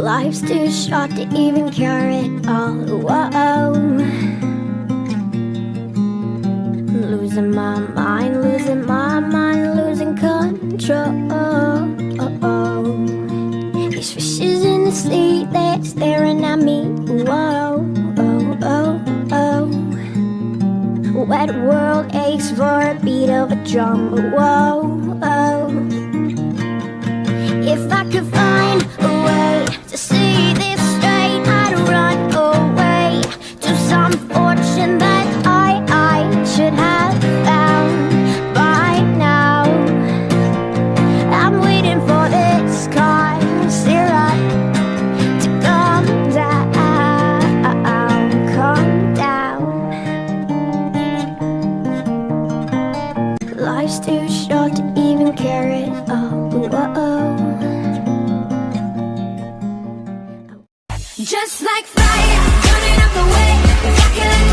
Life's too short to even care at all. Whoa. Losing my mind, losing control. These fishes in the sea, they're staring at me. Whoa, oh, oh, oh. Wet world aches for a beat of a drum. Whoa, oh. If I could find a way to see this straight, I'd run away to some fortune that I should have found by now. I'm waiting for this kind syrup to come down. Life's too short to even care at all. Whoa. Just like fire, burning up the way. If I can let